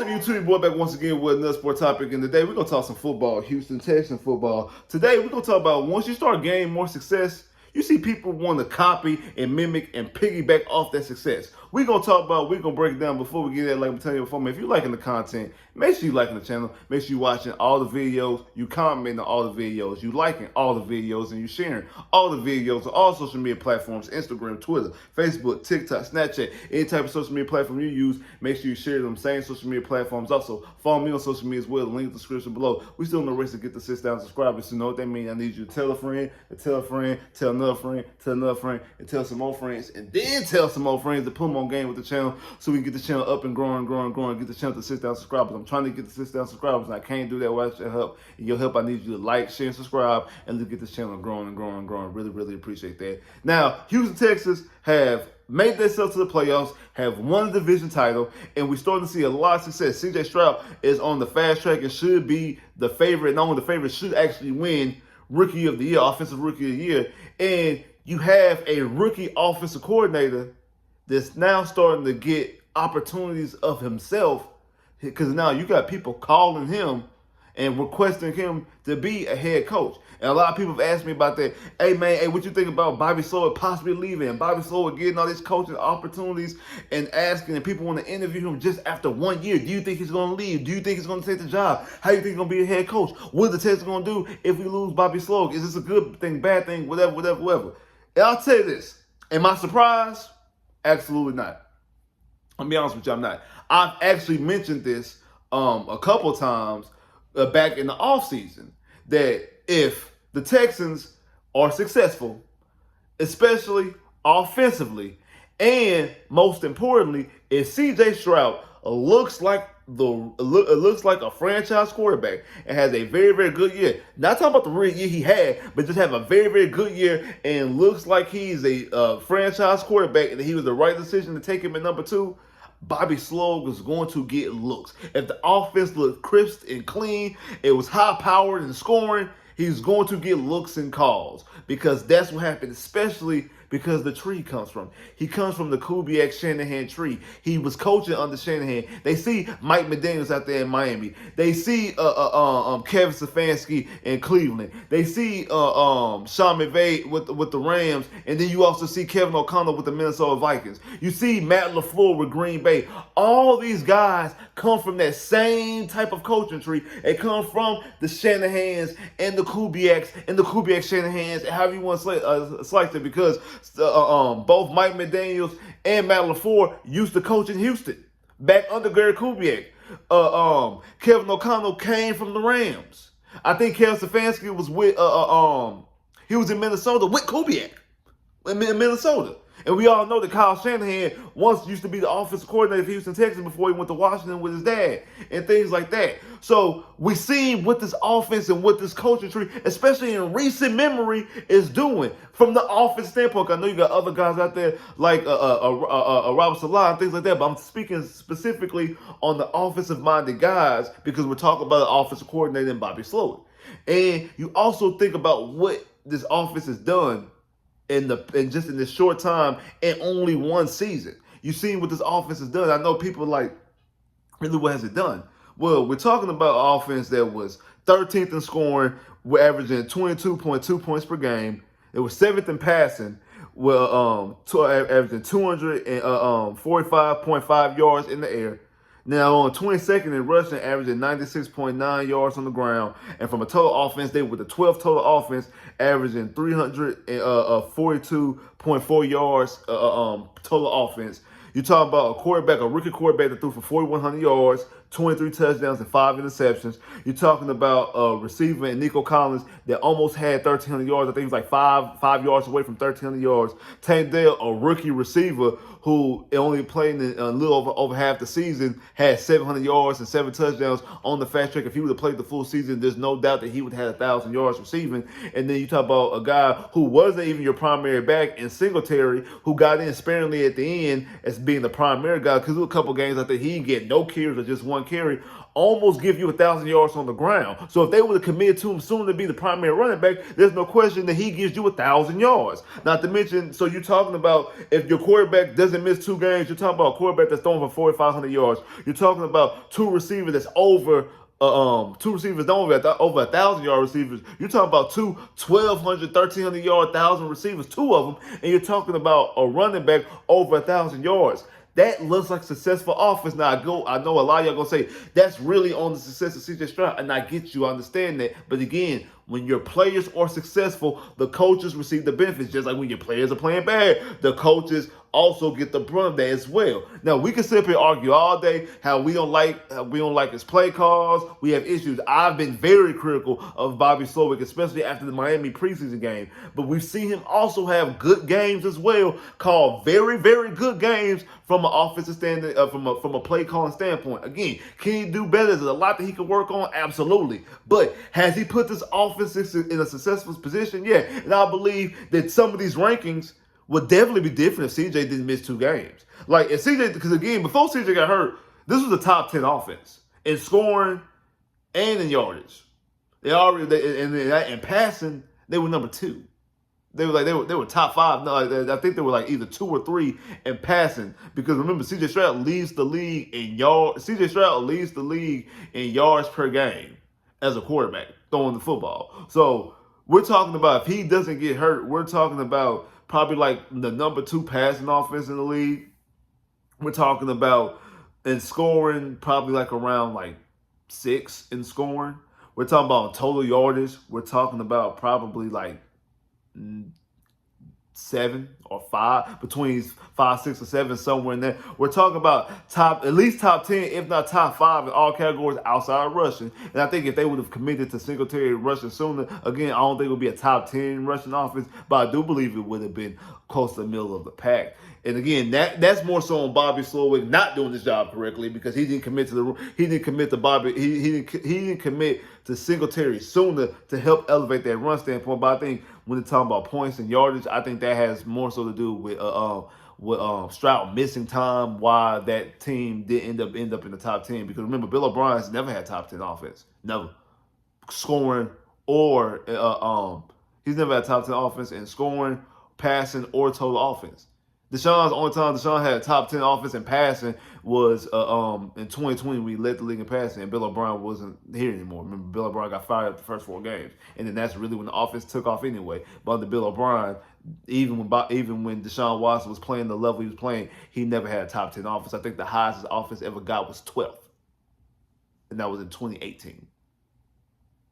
up, YouTube? Boy, back once again with another sport topic. And today we're gonna talk some football, Houston Texans football. Today we're gonna talk about once you start gaining more success, you see people want to copy and mimic and piggyback off that success. We're gonna break it down. Before we get there, like I'm telling you before, man, if you're liking the content, make sure you liking the channel. Make sure you watching all the videos, you commenting on all the videos, you liking all the videos, and you sharing all the videos on all social media platforms, Instagram, Twitter, Facebook, TikTok, Snapchat, any type of social media platform you use. Make sure you share them same social media platforms. Also, follow me on social media as well. The link in the description below. We still in the race to get the 6,000 subscribers. So you know what that means. I need you to tell a friend, tell a friend, tell another friend, tell another friend, and tell some more friends, and then tell some more friends to put them on game with the channel so we can get the channel up and growing, get the channel to 6,000 subscribers. I'm trying to get to 6,000 subscribers, and I can't do that without your help. And your help, I need you to like, share, and subscribe, and let's get this channel growing. Really, really appreciate that. Now, Houston Texans have made themselves to the playoffs, have won the division title, and we're starting to see a lot of success. CJ Stroud is on the fast track and should be the favorite. Not only the favorite, should actually win Rookie of the Year, Offensive Rookie of the Year. And you have a rookie offensive coordinator that's now starting to get opportunities of himself, because now you got people calling him and requesting him to be a head coach. And a lot of people have asked me about that. Hey, man, what you think about Bobby Slowik possibly leaving? Bobby Slowik getting all these coaching opportunities and asking, and people want to interview him just after 1 year. Do you think he's going to leave? Do you think he's going to take the job? How do you think he's going to be a head coach? What are the Texans going to do if we lose Bobby Slowik? Is this a good thing, bad thing, whatever? And I'll tell you this. Am I surprised? Absolutely not. I'll be honest with you, I'm not. I've actually mentioned this a couple of times back in the offseason, that if the Texans are successful, especially offensively, and most importantly, if CJ Stroud looks like a franchise quarterback and has a very, very good year. Not talking about the real year he had, but just have a very, very good year and looks like he's a franchise quarterback and he was the right decision to take him at number 2. Bobby Slowik is going to get looks. If the offense looked crisp and clean, it was high-powered and scoring, he's going to get looks and calls, because that's what happened, especially because the tree comes from. He comes from the Kubiak-Shanahan tree. He was coaching under Shanahan. They see Mike McDaniels out there in Miami. They see Kevin Stefanski in Cleveland. They see Sean McVay with the Rams, and then you also see Kevin O'Connell with the Minnesota Vikings. You see Matt LaFleur with Green Bay. All these guys come from that same type of coaching tree. They come from the Shanahans and the Kubiaks and the Kubiak-Shanahans, and however you want to slice it, because both Mike McDaniels and Matt LaFleur used to coach in Houston back under Gary Kubiak. Kevin O'Connell came from the Rams. I think Kevin Stefanski was with he was in Minnesota with Kubiak in Minnesota. And we all know that Kyle Shanahan once used to be the offensive coordinator for Houston Texans before he went to Washington with his dad and things like that. So we see what this offense and what this coaching tree, especially in recent memory, is doing from the offense standpoint. I know you got other guys out there like Robert Salah and things like that, but I'm speaking specifically on the offensive-minded guys because we're talking about the offensive coordinator and Bobby Slowik. And you also think about what this offense has done in just in this short time and only one season. You've seen what this offense has done. I know people are like, really, what has it done? Well, we're talking about an offense that was 13th in scoring. We're averaging 22.2 points per game. It was 7th in passing. Well, averaging 245.5 yards in the air. Now, on 22nd in rushing, averaging 96.9 yards on the ground. And from a total offense, they were the 12th total offense, averaging 342.4 yards total offense. You talk about a rookie quarterback that threw for 4,100 yards, 23 touchdowns, and 5 interceptions. You're talking about a receiver in Nico Collins that almost had 1,300 yards. I think he was like five yards away from 1,300 yards. Tank Dell, a rookie receiver who only played in a little over half the season, had 700 yards and 7 touchdowns on the fast track. If he would have played the full season, there's no doubt that he would have had 1,000 yards receiving. And then you talk about a guy who wasn't even your primary back in Singletary, who got in sparingly at the end as being the primary guy, because there were a couple games out there he didn't get no carries or just one one carry, almost give you 1,000 yards on the ground. So if they would have committed to him soon to be the primary running back, there's no question that he gives you 1,000 yards. Not to mention, so you're talking about if your quarterback doesn't miss 2 games, you're talking about a quarterback that's throwing for 4,500 yards. You're talking about 2 receivers that's over 2 receivers don't over 1,000-yard receivers. You're talking about 2 1,200, 1,300-yard, 1,000 receivers, 2 of them, and you're talking about a running back over 1,000 yards. That looks like a successful offense. Now, I know a lot of y'all gonna say that's really on the success of C.J. Stroud, and I get you, I understand that. But again, when your players are successful, the coaches receive the benefits. Just like when your players are playing bad, the coaches also get the brunt of that as well. Now, we can sit here and argue all day how we don't like his play calls. We have issues. I've been very critical of Bobby Slowik, especially after the Miami preseason game. But we've seen him also have good games as well, call very, very good games from an offensive standing, from a play calling standpoint. Again, can he do better? There's a lot that he can work on, absolutely. But has he put this offense in a successful position? Yeah, and I believe that some of these rankings would definitely be different if CJ didn't miss 2 games. Like if CJ, because again, before CJ got hurt, this was a top 10 offense in scoring and in yardage. In passing, they were number 2. They were top 5. No, I think they were like either 2 or 3 in passing. Because remember, CJ Stroud leads the league in yards. CJ Stroud leads the league in yards per game as a quarterback throwing the football. So we're talking about if he doesn't get hurt, we're talking about probably like the number 2 passing offense in the league. We're talking about in scoring, probably like around like 6 in scoring. We're talking about total yardage. We're talking about probably like 7 or 5, between 5, 6, or 7, somewhere in there. We're talking about at least top 10, if not top 5 in all categories outside of rushing. And I think if they would have committed to Singletary rushing sooner, again, I don't think it would be a top 10 rushing offense, but I do believe it would have been close to the middle of the pack. And again, that's more so on Bobby Slowik not doing his job correctly, because he didn't commit to Singletary sooner to help elevate that run standpoint. But I think when they're talking about points and yardage, I think that has more so to do with Stroud missing time, why that team did end up in the top 10. Because remember, Bill O'Brien's never had top 10 offense, never scoring or he's never had top 10 offense in scoring, passing, or total offense. Deshaun's only time Deshaun had a top 10 offense in passing was in 2020 when he led the league in passing, and Bill O'Brien wasn't here anymore. Remember, Bill O'Brien got fired after the first 4 games, and then that's really when the offense took off anyway. But under Bill O'Brien, even when Deshaun Watson was playing the level he was playing, he never had a top 10 offense. I think the highest his offense ever got was 12th, and that was in 2018.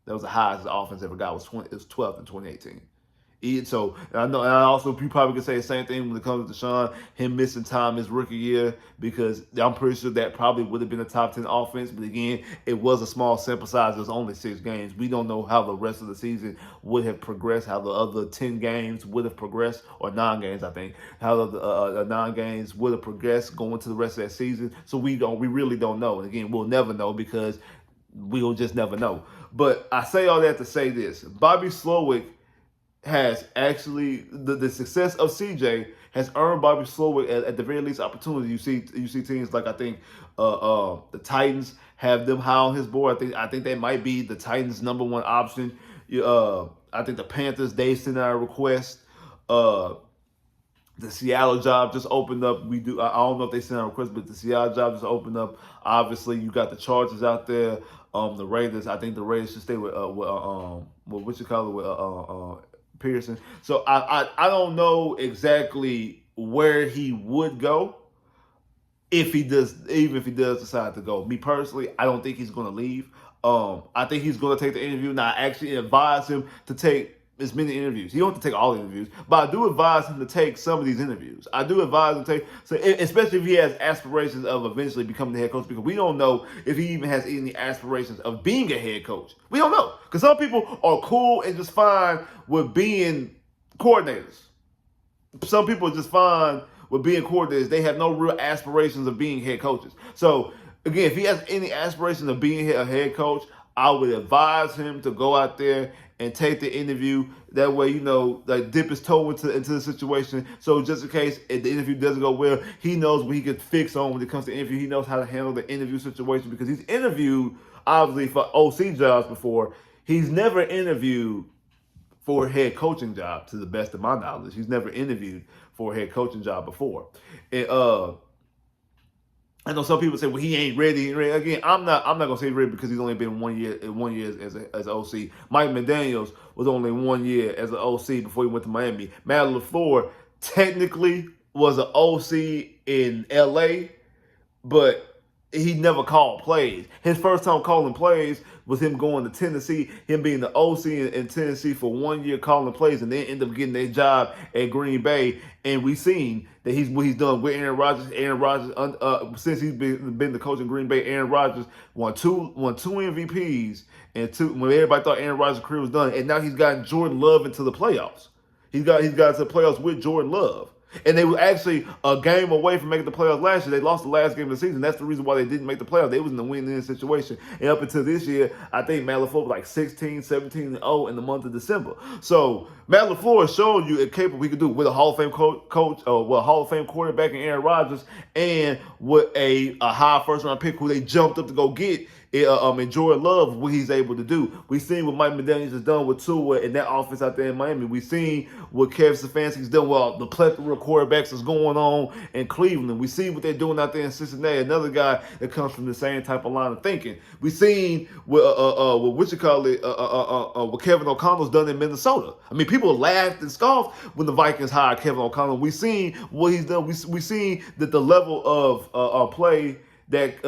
That was the highest his offense ever got, was 12th in 2018. So I know, and I also, you probably could say the same thing when it comes to Deshaun, him missing time his rookie year, because I'm pretty sure that probably would have been a top 10 offense. But again, it was a small sample size. It was only 6 games. We don't know how the rest of the season would have progressed, how the other 10 games would have progressed, or 9 games, I think, how the 9 games would have progressed going to the rest of that season. So we really don't know. And again, we'll never know, because we'll just never know. But I say all that to say this: Bobby Slowik has actually, the success of CJ has earned Bobby Slowik at the very least opportunity. You see teams like, I think the Titans have them high on his board. I think they might be the Titans' number 1 option. I think the Panthers, they sent out a request. The Seattle job just opened up. I don't know if they sent out a request, but the Seattle job just opened up. Obviously, you got the Chargers out there. The Raiders, I think the Raiders should stay with Pearson. So I don't know exactly where he would go even if he does decide to go. Me personally, I don't think he's going to leave. I think he's going to take the interview. Now, I actually advise him to take as many interviews. He don't have to take all the interviews, but I do advise him to take some of these interviews. I do advise him to take, so especially if he has aspirations of eventually becoming the head coach, because we don't know if he even has any aspirations of being a head coach. We don't know, because some people are cool and just fine with being coordinators. Some people are just fine with being coordinators. They have no real aspirations of being head coaches. So again, if he has any aspirations of being a head coach, I would advise him to go out there and take the interview. That way, like dip his toe into the situation. So just in case if the interview doesn't go well, he knows what he can fix on when it comes to interview. He knows how to handle the interview situation because he's interviewed obviously for OC jobs before. He's never interviewed for a head coaching job, to the best of my knowledge. He's never interviewed for a head coaching job before. And I know some people say, "Well, he ain't ready." Again, I'm not gonna say ready because he's only been 1 year as OC. Mike McDaniels was only 1 year as an OC before he went to Miami. Matt LaFleur technically was an OC in LA, but he never called plays. His first time calling plays was him going to Tennessee, him being the OC in Tennessee for 1 year calling plays, and then end up getting a job at Green Bay. And we've seen that what he's done with Aaron Rodgers. Aaron Rodgers, since he's been the coach in Green Bay, Aaron Rodgers won two MVPs and when everybody thought Aaron Rodgers' career was done, and now he's gotten Jordan Love into the playoffs. He's got to the playoffs with Jordan Love. And they were actually a game away from making the playoffs last year. They lost the last game of the season. That's the reason why they didn't make the playoffs. They was in the win-win situation. And up until this year, I think Matt LaFleur was like 16, 17-0 in the month of December. So Matt LaFleur showed you it capable he could do with a Hall of Fame coach, a Hall of Fame quarterback in Aaron Rodgers, and with a high first-round pick who they jumped up to go get. And Jordan Love, what he's able to do. We've seen what Mike McDaniels has done with Tua and that offense out there in Miami. We've seen what Kevin Stefanski's done with the plethora of quarterbacks that's going on in Cleveland. We see what they're doing out there in Cincinnati, another guy that comes from the same type of line of thinking. We've seen what Kevin O'Connell's done in Minnesota. I mean, people laughed and scoffed when the Vikings hired Kevin O'Connell. We've seen what he's done. We've seen that the level of play that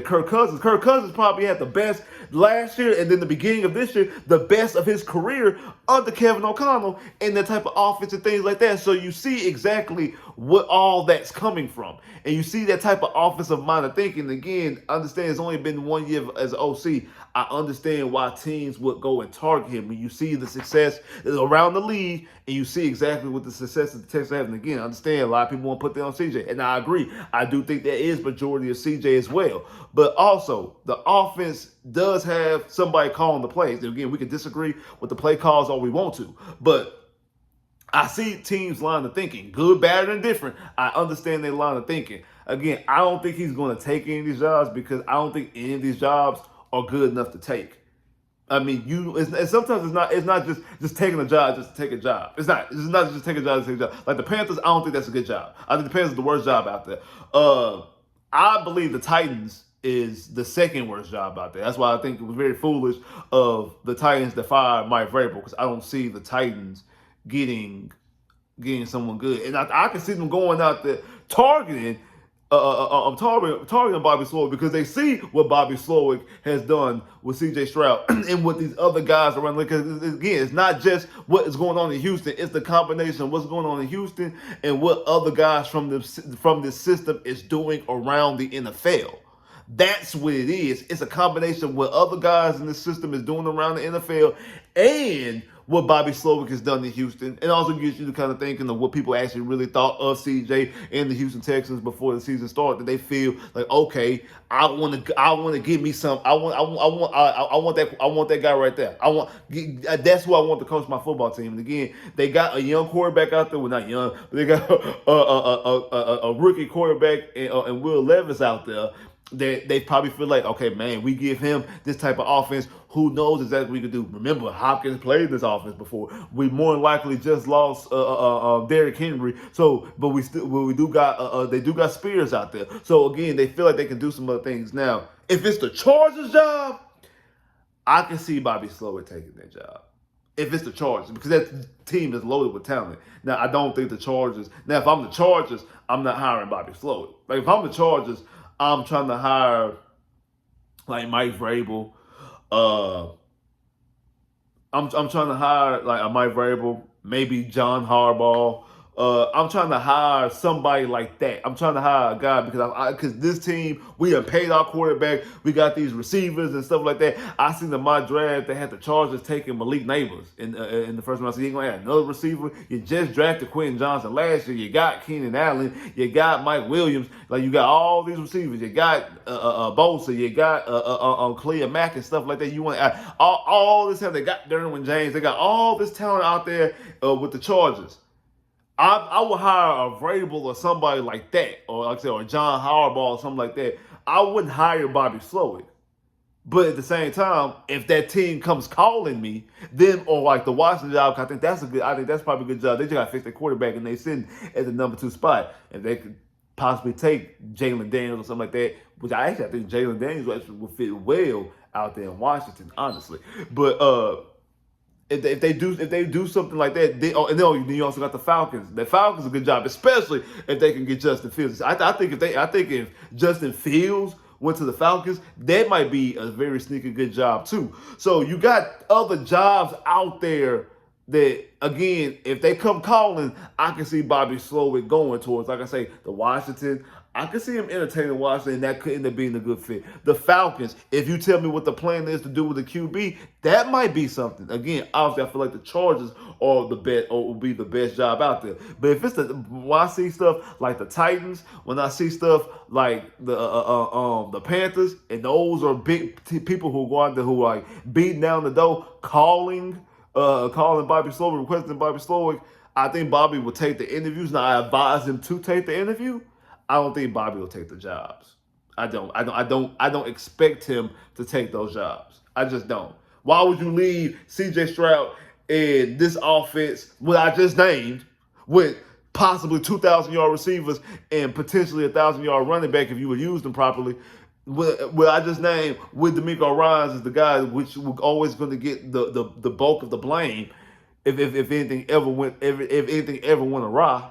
Kirk Cousins probably had the best last year, and then the beginning of this year, the best of his career under Kevin O'Connell, and that type of offense and things like that. So you see exactly what all that's coming from, and you see that type of offensive mind of thinking. Again, understand it's only been 1 year as an OC. I understand why teams would go and target him. When you see the success around the league, and you see exactly what the success of the Texans have. And again, I understand a lot of people want to put that on CJ, and I agree. I do think there is majority of CJ as well. But also, the offense does have somebody calling the plays. And again, we can disagree with the play calls all we want to, but I see teams' line of thinking, good, bad, and different. I understand their line of thinking. Again, I don't think he's going to take any of these jobs because I don't think any of these jobs are good enough to take. I mean, sometimes it's not just taking a job just to take a job. It's not just taking a job to take a job. Like the Panthers, I don't think that's a good job. I think the Panthers is the worst job out there. I believe the Titans is the second worst job out there. That's why I think it was very foolish of the Titans to fire Mike Vrabel, because I don't see the Titans getting someone good, and I can see them going out there targeting Bobby Slowik, because they see what Bobby Slowik has done with CJ Stroud and with these other guys around. Because again, it's not just what is going on in Houston; it's the combination of what's going on in Houston and what other guys from this system is doing around the NFL. That's what it is. It's a combination of what other guys in the system is doing around the NFL and what Bobby Slowik has done in Houston. And also gets you to kind of thinking of what people actually really thought of CJ and the Houston Texans before the season started. That they feel like, okay, I want to give me some. I want that guy right there. That's who I want to coach my football team. And again, they got a young quarterback out there. Well, not young, but they got a rookie quarterback and Will Levis out there. They probably feel like, okay, man, we give him this type of offense. Who knows exactly what we could do? Remember, Hopkins played this offense before. We more than likely just lost Derrick Henry. So, but they do got Spears out there. So again, they feel like they can do some other things. Now, if it's the Chargers' job, I can see Bobby Slowik taking that job. If it's the Chargers, because that team is loaded with talent. Now, I don't think the Chargers. Now, if I'm the Chargers, I'm not hiring Bobby Slowik. Like if I'm the Chargers, I'm trying to hire like Mike Vrabel. I'm trying to hire like a Mike Vrabel, maybe John Harbaugh, I'm trying to hire somebody like that. I'm trying to hire a guy because this team, we have paid our quarterback. We got these receivers and stuff like that. I seen in my draft they had the Chargers taking Malik Neighbors in the first round. So you ain't gonna have another receiver. You just drafted Quentin Johnson last year. You got Keenan Allen. You got Mike Williams. Like you got all these receivers. You got Bosa. You got Clea Mack and stuff like that. You want all this talent. They got Derwin James. They got all this talent out there with the Chargers. I would hire a Vrabel or somebody like that, or like I said, or John Harbaugh or something like that. I wouldn't hire Bobby Slowik. But at the same time, if that team comes calling me, then or like the Washington job, I think that's probably a good job. They just gotta fix their quarterback and they sitting at the number 2 spot. If they could possibly take Jalen Daniels or something like that, which I think Jalen Daniels actually would fit well out there in Washington, honestly. But if they do something like that, then you also got the Falcons. The Falcons a good job, especially if they can get Justin Fields. I think if Justin Fields went to the Falcons, that might be a very sneaky good job too. So you got other jobs out there that, again, if they come calling, I can see Bobby Slowik going towards, like I say, the Washington. I can see him entertaining Washington, and that could end up being a good fit. The Falcons, if you tell me what the plan is to do with the QB, that might be something. Again, obviously, I feel like the Chargers are the best, or will be the best job out there. But if it's when I see stuff like the Titans, when I see stuff like the Panthers, and those are big people who go out there who are like beating down the door, calling Bobby Slowik, requesting Bobby Slowik, I think Bobby will take the interviews. Now, I advise him to take the interview. I don't think Bobby will take the jobs. I don't expect him to take those jobs. I just don't. Why would you leave C.J. Stroud in this offense, what I just named, with possibly 2,000-yard receivers and potentially 1,000-yard running back if you would use them properly? What I just named with DeMeco Ryans is the guy which was always going to get the bulk of the blame if anything ever went awry.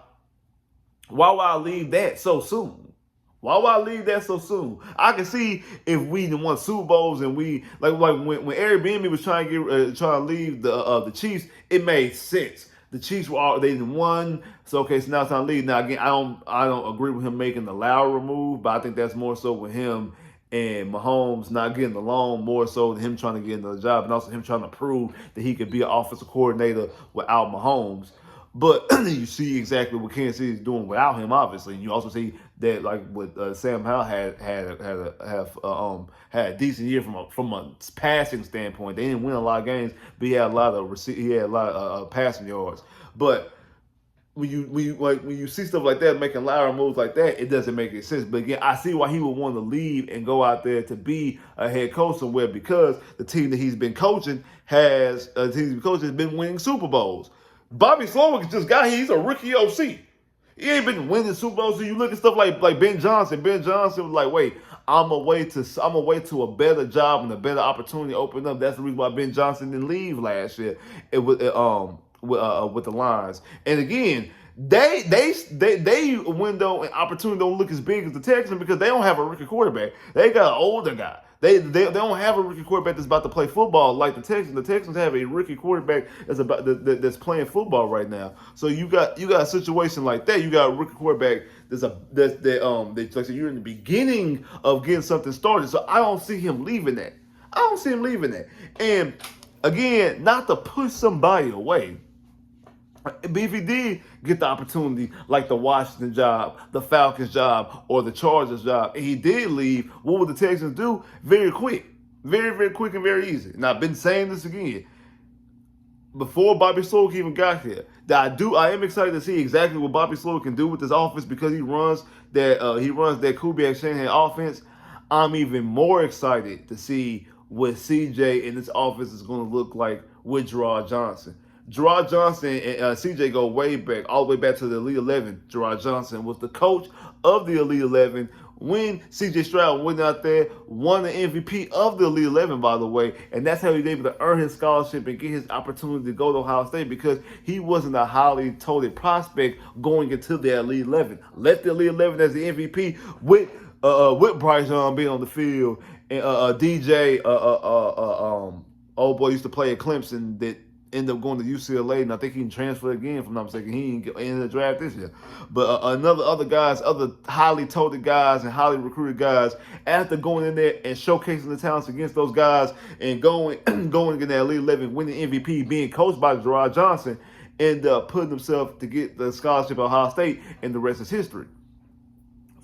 Why would I leave that so soon? Why would I leave that so soon? I can see if we won Super Bowls and we like when Airbnb was trying to leave the Chiefs, it made sense. The Chiefs they didn't won, so okay, so now it's time to leave. Now again, I don't agree with him making the Lowry move, but I think that's more so with him and Mahomes not getting along, more so than him trying to get another job, and also him trying to prove that he could be an offensive coordinator without Mahomes. But you see exactly what Kansas City is doing without him, obviously. And you also see that, like, with Sam Howell had a decent year from a passing standpoint. They didn't win a lot of games, but he had a lot of passing yards. But when you see stuff like that, making Lowry moves like that, it doesn't make any sense. But again, I see why he would want to leave and go out there to be a head coach somewhere, because the team that he's been coaching has been winning Super Bowls. Bobby Slowik he's a rookie OC. He ain't been winning Super Bowls. So you look at stuff like Ben Johnson. Ben Johnson was like, wait, I'm a way to a better job and a better opportunity to open up. That's the reason why Ben Johnson didn't leave last year with the Lions. And again, they window and opportunity don't look as big as the Texans because they don't have a rookie quarterback. They got an older guy. They don't have a rookie quarterback that's about to play football like the Texans. The Texans have a rookie quarterback that's playing football right now. So you got a situation like that. You got a rookie quarterback like you're in the beginning of getting something started. So I don't see him leaving that. And again, not to push somebody away. But if he did get the opportunity, like the Washington job, the Falcons job, or the Chargers job, and he did leave, what would the Texans do? Very quick. Very, very quick and very easy. And I've been saying this again. Before Bobby Slowik even got here, I am excited to see exactly what Bobby Slowik can do with this offense, because he runs that Kubiak Shanahan offense. I'm even more excited to see what CJ and this offense is going to look like with Gerard Johnson. Gerard Johnson and CJ go way back, all the way back to the Elite 11. Gerard Johnson was the coach of the Elite 11 when CJ Stroud went out there, won the MVP of the Elite 11, by the way, and that's how he was able to earn his scholarship and get his opportunity to go to Ohio State, because he wasn't a highly touted prospect going into the Elite 11. Left the Elite 11 as the MVP with Bryce Young being on the field, and DJ, old boy used to play at Clemson that ended up going to UCLA, and I think he can transfer again, if I'm not mistaken. He didn't get in the draft this year. But other guys, other highly touted guys and highly recruited guys, after going in there and showcasing the talents against those guys and going in that Elite 11, winning MVP, being coached by Gerard Johnson, end up putting himself to get the scholarship at Ohio State, and the rest is history.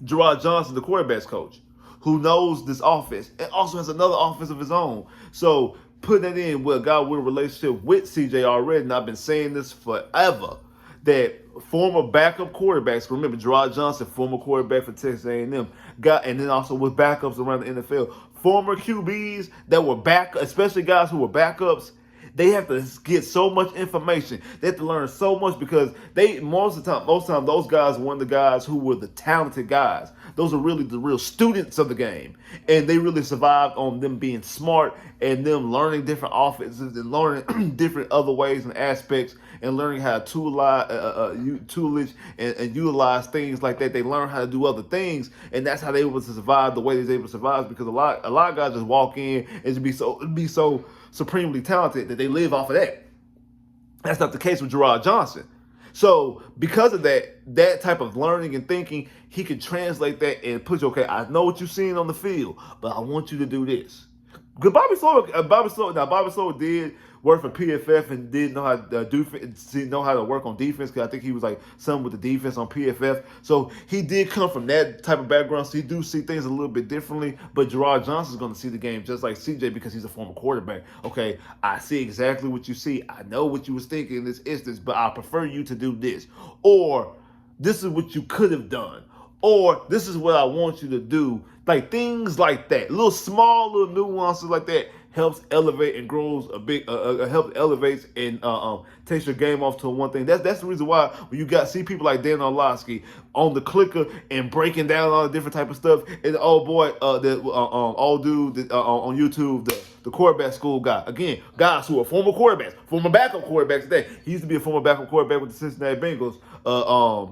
Gerard Johnson, the quarterback's coach, who knows this offense and also has another offense of his own. So putting that in with a guy with a relationship with CJ already, and I've been saying this forever, that former backup quarterbacks, remember Gerard Johnson, former quarterback for Texas A&M, and then also with backups around the NFL, former QBs that were back, especially guys who were backups, they have to get so much information. They have to learn so much because most of the time, those guys were one of the guys who were the talented guys. Those are really the real students of the game. And they really survived on them being smart and them learning different offenses and learning different other ways and aspects and learning how to toolage and utilize things like that. They learn how to do other things, and that's how they were able to survive the way they was able to survive, because a lot of guys just walk in and be so supremely talented that they live off of that. That's not the case with Gerard Johnson. So because of that type of learning and thinking, he can translate that and put you, okay, I know what you're seeing on the field, but I want you to do this. Because Bobby Slowik did work for PFF and did know how to work on defense, because I think he was like something with the defense on PFF. So he did come from that type of background, so he do see things a little bit differently. But Gerard Johnson's going to see the game just like CJ, because he's a former quarterback. Okay, I see exactly what you see. I know what you was thinking in this instance, but I prefer you to do this. Or this is what you could have done. Or this is what I want you to do. Like things like that. Little nuances like that helps elevate and grows helps elevates and takes your game off to one thing. That's the reason why when you see people like Dan Orlovsky on the clicker and breaking down all the different type of stuff, and old dude on YouTube, the quarterback school guy. Again, guys who are former quarterbacks, former backup quarterbacks today. He used to be a former backup quarterback with the Cincinnati Bengals.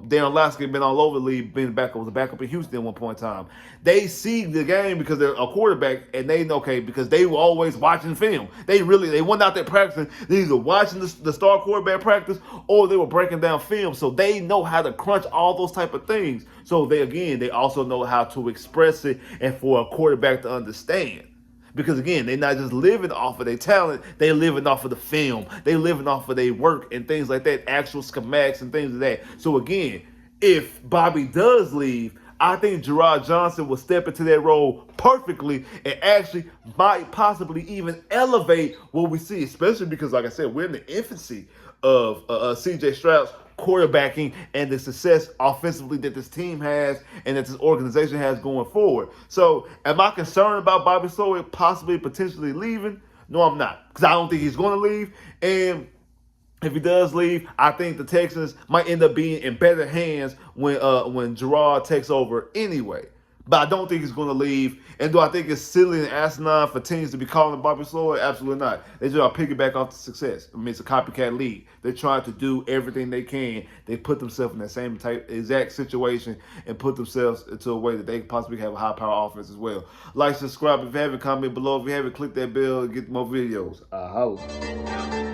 Dan Orlovsky been all over the league, was a backup in Houston at one point in time. They see the game because they're a quarterback, and they know, okay, because they were always watching film. They went out there practicing. They either watching the star quarterback practice, or they were breaking down film. So they know how to crunch all those type of things. So they also know how to express it and for a quarterback to understand. Because again, they're not just living off of their talent, they're living off of the film. They're living off of their work and things like that, actual schematics and things like that. So again, if Bobby does leave, I think Gerard Johnson will step into that role perfectly and actually might possibly even elevate what we see, especially because, like I said, we're in the infancy of C.J. Stroud's quarterbacking and the success offensively that this team has and that this organization has going forward. So am I concerned about Bobby Slowik potentially leaving? No, I'm not, because I don't think he's going to leave. And if he does leave, I think the Texans might end up being in better hands when Gerard takes over anyway. But I don't think he's going to leave. And do I think it's silly and asinine for teams to be calling Bobby Slowik? Absolutely not. They just are piggyback off the success. I mean, it's a copycat league. They're trying to do everything they can. They put themselves in that same exact situation and put themselves into a way that they can possibly have a high-power offense as well. Like, subscribe if you haven't, comment below. If you haven't, click that bell and get more videos. Holla.